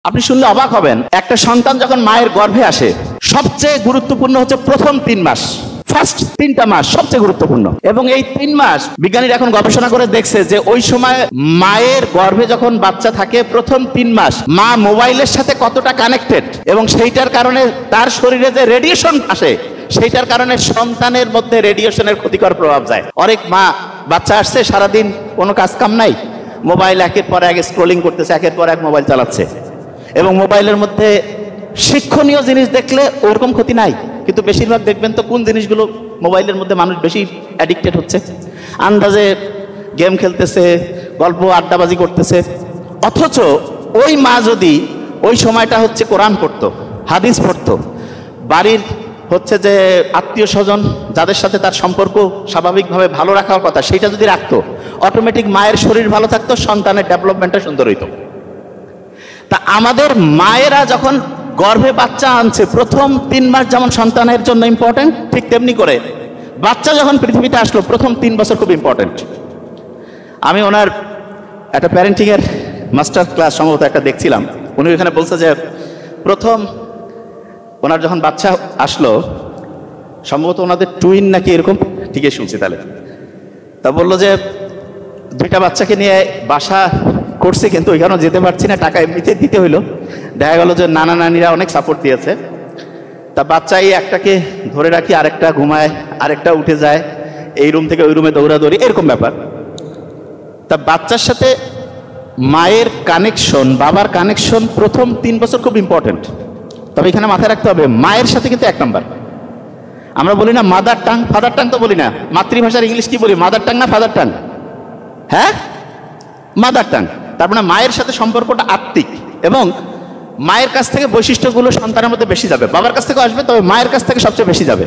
আপনি শুনলে অবাক হবেন, একটা সন্তান যখন মায়ের গর্ভে আসে সবচেয়ে গুরুত্বপূর্ণ হচ্ছে প্রথম 3 মাস। ফার্স্ট 3টা মাস সবচেয়ে গুরুত্বপূর্ণ, এবং এই 3 মাস বিজ্ঞানীরা এখন গবেষণা করে দেখছে যে ওই সময় মায়ের গর্ভে যখন বাচ্চা থাকে প্রথম 3 মাস মা মোবাইলের সাথে কতটা কানেক্টেড, এবং সেইটার কারণে তার শরীরে যে রেডিয়েশন আসে সেইটার কারণে সন্তানের মধ্যে রেডিয়েশনের ক্ষতিকর প্রভাব যায়। অনেক মা বাচ্চা আসছে সারাদিন কোনো কাজ কাম নাই, মোবাইল একের পর এক স্ক্রলিং করতেছে, একের পর এক মোবাইল চালাচ্ছে, এবং মোবাইলের মধ্যে শিক্ষণীয় জিনিস দেখলে ওরকম ক্ষতি নাই, কিন্তু বেশিরভাগ দেখবেন তো কোন জিনিসগুলো মোবাইলের মধ্যে মানুষ বেশি অ্যাডিক্টেড হচ্ছে, আন্দাজে গেম খেলতেছে, গল্প আড্ডাবাজি করতেছে। অথচ ওই মা যদি ওই সময়টা হচ্ছে কোরআন পড়তো, হাদিস পড়তো, বাড়ির হচ্ছে যে আত্মীয় স্বজন যাদের সাথে তার সম্পর্ক স্বাভাবিকভাবে ভালো রাখার কথা সেইটা যদি রাখতো, অটোমেটিক মায়ের শরীর ভালো থাকতো, সন্তানের ডেভেলপমেন্টটা সুন্দর হইতো। তা আমাদের মায়েরা যখন গর্ভে বাচ্চা আনছে প্রথম 3 মাস যেমন সন্তানের জন্য ইম্পর্টেন্ট, ঠিক তেমনি করে বাচ্চা যখন পৃথিবীতে আসলো প্রথম 3 বছর খুব ইম্পর্টেন্ট। আমি ওনার একটা প্যারেন্টিংয়ের মাস্টার ক্লাস সম্ভবত একটা দেখছিলাম, উনি এখানে বলছে যে প্রথম ওনার যখন বাচ্চা আসলো, সম্ভবত ওনাদের টুইন নাকি এরকম, ঠিকই শুনছি তাহলে, তা বললো যে 2টা বাচ্চাকে নিয়ে বাসা করছে কিন্তু ওইখানেও যেতে পারছি না, টাকা এমনিতে দিতে হইলো। দেখা গেল যে নানা নানিরা অনেক সাপোর্ট দিয়েছে, তা বাচ্চাই একটাকে ধরে রাখি, আরেকটা ঘুমায়, আরেকটা উঠে যায়, এই রুম থেকে ওই রুমে দৌড়াদৌড়ি, এরকম ব্যাপার। তা বাচ্চার সাথে মায়ের কানেকশন, বাবার কানেকশন প্রথম 3 বছর খুব ইম্পর্টেন্ট। তবে এখানে মাথায় রাখতে হবে মায়ের সাথে কিন্তু 1 নাম্বার। আমরা বলি না মাদার টাং, ফাদার টাং তো বলি না, মাতৃভাষার ইংলিশ কি বলি, মাদার টাং না ফাদার টাং? হ্যাঁ, মাদার টাং। তার মানে মায়ের সাথে সম্পর্কটা আত্মিক, এবং মায়ের কাছ থেকে বৈশিষ্ট্যগুলো সন্তানের মধ্যে বেশি যাবে, বাবার কাছ থেকে আসবে তবে মায়ের কাছ থেকে সবচেয়ে বেশি যাবে।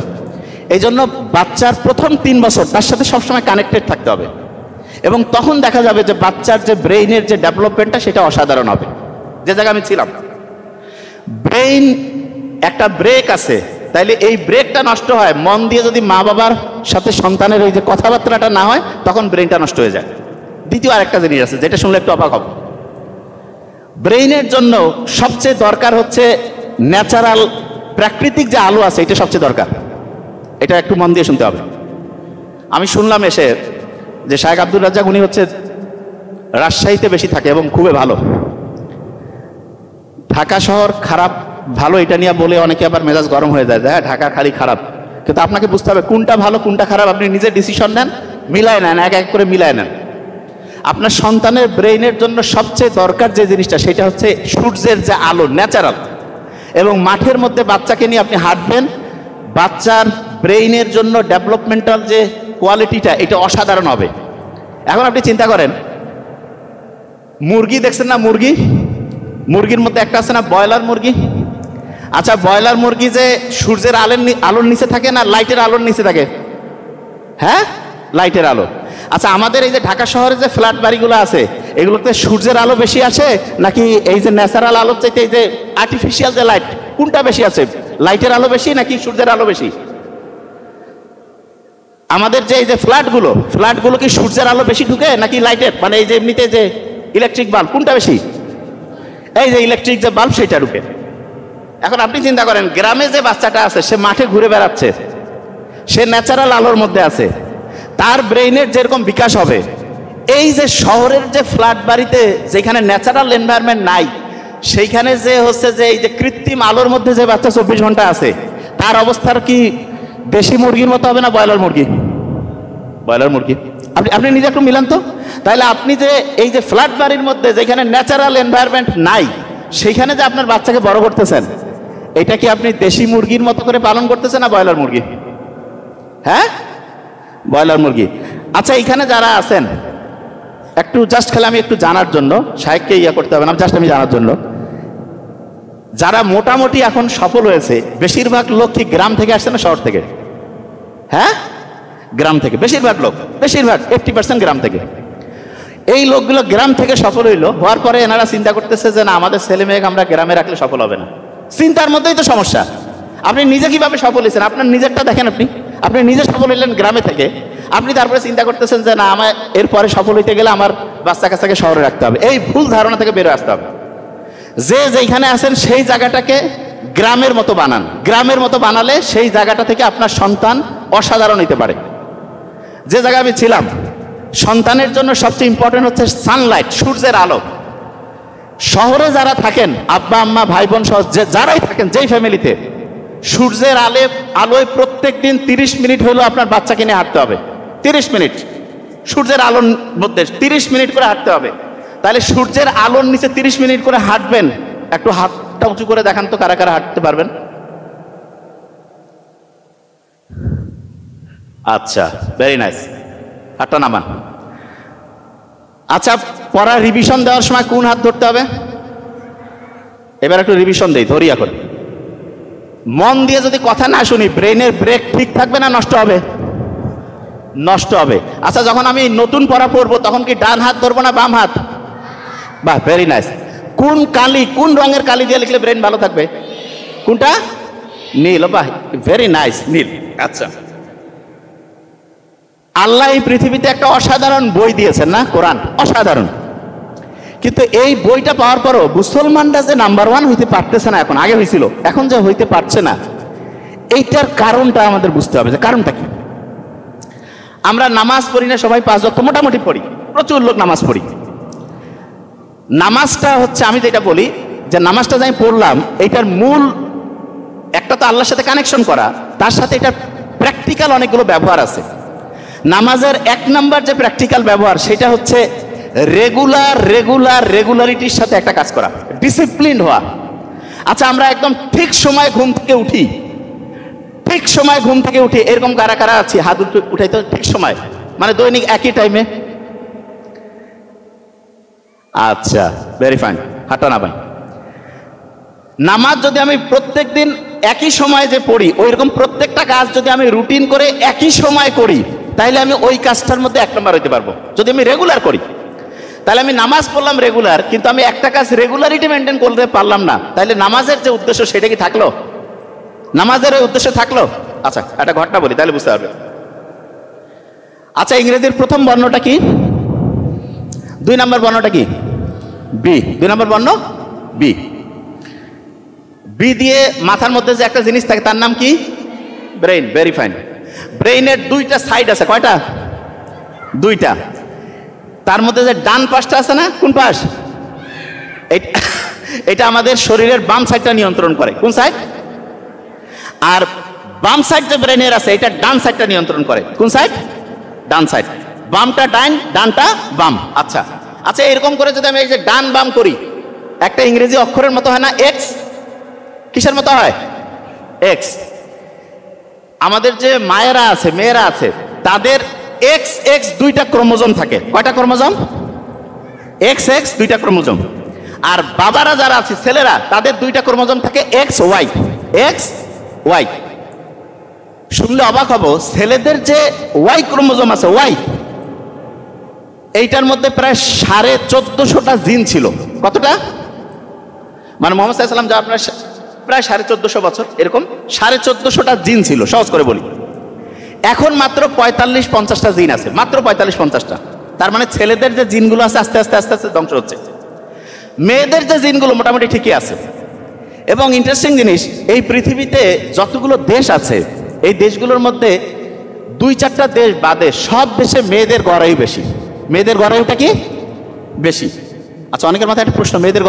এই জন্য বাচ্চার প্রথম 3 বছর তার সাথে সবসময় কানেক্টেড থাকতে হবে, এবং তখন দেখা যাবে যে বাচ্চার যে ব্রেইনের যে ডেভেলপমেন্টটা সেটা অসাধারণ হবে। যে জায়গায় আমি ছিলাম, ব্রেইন একটা ব্রেক আছে, তাইলে এই ব্রেকটা নষ্ট হয় মন দিয়ে যদি মা বাবার সাথে সন্তানের ওই যে কথাবার্তাটা না হয়, তখন ব্রেইনটা নষ্ট হয়ে যায়। দ্বিতীয় আরেকটা জিনিস আছে যেটা শুনলে একটু অবাক হবে, ব্রেইনের জন্য সবচেয়ে দরকার হচ্ছে ন্যাচারাল প্রাকৃতিক যে আলো আছে, এটা সবচেয়ে দরকার। এটা একটু মন দিয়ে শুনতে হবে। আমি শুনলাম এসে যে শায়েখ আব্দুর রাজ্জাক উনি হচ্ছে রাজশাহীতে বেশি থাকে এবং খুবই ভালো। ঢাকা শহর খারাপ ভালো এটা নিয়ে বলে অনেকে আবার মেজাজ গরম হয়ে যায়, হ্যাঁ ঢাকা খালি খারাপ, কিন্তু আপনাকে বুঝতে হবে কোনটা ভালো কোনটা খারাপ, আপনি নিজে ডিসিশন নেন, মিলায় নেন, এক এক করে মিলায় নেন। আপনার সন্তানের ব্রেইনের জন্য সবচেয়ে দরকার যে জিনিসটা সেটা হচ্ছে সূর্যের যে আলো, ন্যাচারাল, এবং মাঠের মধ্যে বাচ্চাকে নিয়ে আপনি হাঁটবেন, বাচ্চার ব্রেইনের জন্য ডেভেলপমেন্টাল যে কোয়ালিটিটা এটা অসাধারণ হবে। এখন আপনি চিন্তা করেন, মুরগি দেখছেন না, মুরগির মধ্যে একটা আছে না ব্রয়লার মুরগি। আচ্ছা, ব্রয়লার মুরগি যে সূর্যের আলোর নিচে থাকে না লাইটের আলোর নিচে থাকে? হ্যাঁ, লাইটের আলো। আচ্ছা, আমাদের এই যে ঢাকা শহরে যে ফ্ল্যাট বাড়িগুলো আছে এগুলোতে সূর্যের আলো বেশি আছে নাকি এই যে ন্যাচারাল আলোর চাইতে এই যে আর্টিফিশিয়াল যে লাইট, কোনটা বেশি আছে? লাইটের আলো বেশি নাকি সূর্যের আলো বেশি? আমাদের যে এই যে ফ্ল্যাটগুলো কি সূর্যের আলো বেশি ঢুকে নাকি লাইটের, মানে এই যে এমনিতে যে ইলেকট্রিক বাল্ব, কোনটা বেশি? এই যে ইলেকট্রিক যে বাল্ব সেটা ঢুকে। এখন আপনি চিন্তা করেন গ্রামে যে বাচ্চাটা আছে সে মাঠে ঘুরে বেড়াচ্ছে, সে ন্যাচারাল আলোর মধ্যে আছে, তার ব্রেইনের যেরকম বিকাশ হবে, এই যে শহরের যে ফ্ল্যাট বাড়িতে যেখানে ন্যাচারাল এনভায়রনমেন্ট নাই সেইখানে যে হচ্ছে যে এই যে কৃত্রিম আলোর মধ্যে যে বাচ্চা 24 ঘন্টা আছে, তার অবস্থার কি দেশি মুরগির মতো হবে না ব্রয়লার মুরগি? ব্রয়লার মুরগি। আপনি নিজে একটু মিলান তো। তাহলে আপনি যে এই যে ফ্ল্যাট বাড়ির মধ্যে যেখানে ন্যাচারাল এনভায়রনমেন্ট নাই সেইখানে যে আপনার বাচ্চাকে বড় করতেছেন, এটা কি আপনি দেশি মুরগির মতো করে পালন করতেছেন না ব্রয়লার মুরগি? হ্যাঁ, ব্রয়লার মুরগি। আচ্ছা, এখানে যারা আছেন একটু জাস্ট খেলে আমি একটু জানার জন্য, শায়েখকে ইয়া করতে হবে না, জাস্ট আমি জানার জন্য, যারা মোটামুটি এখন সফল হয়েছে বেশিরভাগ লোক কি গ্রাম থেকে আসছে না শহর থেকে? হ্যাঁ, গ্রাম থেকে বেশিরভাগ লোক, বেশিরভাগ 80% গ্রাম থেকে। এই লোকগুলো গ্রাম থেকে সফল হওয়ার পরে এনারা চিন্তা করতেছে যে না, আমাদের ছেলে মেয়েকে আমরা গ্রামে রাখলে সফল হবে না। চিন্তার মধ্যেই তো সমস্যা। আপনি নিজে কিভাবে সফল হয়েছেন আপনার নিজেরটা দেখেন। আপনি নিজে সফল হইলেন গ্রামে থেকে, আপনি তারপরে চিন্তা করতেছেন যে না, আমার এরপরে সফল হইতে গেলে আমার বাচ্চা কাচ্চাকে শহরে রাখতে হবে। এই ভুল ধারণা থেকে বেরোয় আসতে হবে। যে যেখানে আছেন সেই জায়গাটাকে গ্রামের মতো বানান। গ্রামের মতো বানালে সেই জায়গাটা থেকে আপনার সন্তান অসাধারণ হতে পারে। যে জায়গায় আমি ছিলাম, সন্তানের জন্য সবচেয়ে ইম্পর্টেন্ট হচ্ছে সানলাইট, সূর্যের আলো। শহরে যারা থাকেন, আব্বা আম্মা ভাই বোন সহ যারাই থাকেন, যেই ফ্যামিলিতে, সূর্যের আলোয় প্রত্যেক দিন 30 মিনিট হলেও আপনার বাচ্চাকে নিয়ে হাঁটতে হবে। 30 মিনিট সূর্যের আলোর মধ্যে 30 মিনিট করে হাঁটতে হবে। তাহলে সূর্যের আলোর নিচে 30 মিনিট করে হাঁটবেন। একটু হাতটা উঁচু করে দেখান তো, কারা কারা হাঁটতে পারবেন? আচ্ছা, ভেরি নাইস, হাতটা নামান। আচ্ছা, পড়া রিভিশন দেওয়ার সময় কোন হাত ধরতে হবে? এবার একটু রিভিশন দেই, ধরি এখন। মন দিয়ে যদি কথা না শুনি, ব্রেনের ব্রেক ঠিক থাকবে না নষ্ট হবে? নষ্ট হবে। আচ্ছা, যখন আমি নতুন পড়া পড়বো তখন কি ডান হাত ধরবো না বাম হাত? বাহ, ভেরি নাইস। কোন রঙের কালি দিয়ে লিখলে ব্রেন ভালো থাকবে? কোনটা? নীল। বাহ, ভেরি নাইস, নীল। আচ্ছা, আল্লাহ এই পৃথিবীতে একটা অসাধারণ বই দিয়েছেন না, কোরআন, অসাধারণ। কিন্তু এই বইটা পাওয়ার পরও মুসলমানরা যে নাম্বার 1 হইতে পারতেছে না, এখন, আগে হয়েছিল, এখন যে হইতে পারছে না, এইটার কারণটা আমাদের বুঝতে হবে। যে কারণটা কি? আমরা নামাজ পড়ি না সবাই? 5 ওয়াক্ত মোটামুটি পড়ি, প্রচুর লোক নামাজ পড়ি। নামাজটা হচ্ছে, আমি যেটা বলি যে নামাজটা যে আমি পড়লাম, এইটার মূল একটা তো আল্লাহর সাথে কানেকশন করা, তার সাথে এটার প্র্যাকটিক্যাল অনেকগুলো ব্যবহার আছে। নামাজের 1 নাম্বার যে প্র্যাকটিক্যাল ব্যবহার, সেটা হচ্ছে রেগুলারিটির সাথে একটা কাজ করা, ডিসিপ্লিন হওয়া। আচ্ছা, আমরা একদম ঠিক সময় ঘুম থেকে উঠি, ঠিক সময় ঘুম থেকে উঠি, এরকম কারা কারা আছি? হাত উঠাই তো। ঠিক সময় মানে দৈনিক একই টাইমে? আচ্ছা, ভেরি ফাইন, হাঁটা না ভাই। নামাজ যদি আমি প্রত্যেক দিন একই সময় যে পড়ি, ওইরকম প্রত্যেকটা কাজ যদি আমি রুটিন করে একই সময় করি, তাহলে আমি ওই কাজটার মধ্যে 1 নম্বর হইতে পারবো। যদি আমি রেগুলার করি, তাহলে আমি নামাজ পড়লাম রেগুলার, কিন্তু আমি একটা কাজ রেগুলারিটি মেনটেন করতে পারলাম না, তাহলে নামাজের যে উদ্দেশ্য সেটা কি থাকলো? নামাজের ওই উদ্দেশ্য থাকলো? আচ্ছা, একটা ঘটনা বলি, তাহলে বুঝতে পারবে। আচ্ছা, ইংরেজির প্রথম বর্ণটা কি? 2 নম্বর বর্ণটা কি? বি। 2 নম্বর বর্ণ বি। বি দিয়ে মাথার মধ্যে যে একটা জিনিস থাকে, তার নাম কি? ব্রেইন। Very fine. ব্রেইনের 2টা সাইড আছে। কয়টা? 2টা। তার মধ্যে যে ডান পাশটা আছে না, কোন পাশ? এটা আমাদের শরীরের বাম সাইডটা নিয়ন্ত্রণ করে। কোন সাইড? আর বাম সাইড যে ব্রেনের আছে, এটা ডান সাইডটা নিয়ন্ত্রণ করে। কোন সাইড? ডান সাইড। বামটা ডান, ডানটা বাম। আচ্ছা আচ্ছা, এরকম করে যদি আমি এই যে ডান বাম করি, একটা ইংরেজি অক্ষরের মতো হয় না, এক্স? কিসের মতো হয়? এক্স। আমাদের যে মায়েরা আছে, মেয়েরা আছে, তাদের এক্স এক্স 2টা ক্রোমোজোম থাকে। কয়টা ক্রোমোজোম? এক্স এক্স 2টা ক্রোমোজোম। আর বাবারা যারা আছে, ছেলেরা, তাদের 2টা ক্রোমোজোম থাকে, এক্স ওয়াই। X Y. শুনলে অবাক হব, ছেলেদের যে ওয়াই ক্রোমোজোম আছে, ওয়াই, এইটার মধ্যে প্রায় 1450টা জিন ছিল। কতটা? মানে মোহাম্মদ সাল্লাল্লাহু আলাইহি ওয়াসাল্লাম যা আপনার প্রায় 1450 বছর, এরকম 1450টা জিন ছিল, সহজ করে বলি। এখন মাত্র 45-50টা জিন আছে, মাত্র 45-50টা। তার মানে ছেলেদের যে জিনগুলো আছে আস্তে আস্তে আস্তে আস্তে ধ্বংস হচ্ছে। মেয়েদের যে জিনগুলো মোটামুটি ঠিকই আছে। এবং ইন্টারেস্টিং জিনিস, এই পৃথিবীতে যতগুলো দেশ আছে, এই দেশগুলোর মধ্যে 2-4টা দেশ বাদে সব দেশে মেয়েদের গড়াই বেশি। মেয়েদের গড়াইটা কি বেশি? আচ্ছা, অনেকের মাথায় একটা প্রশ্ন, মেয়েদের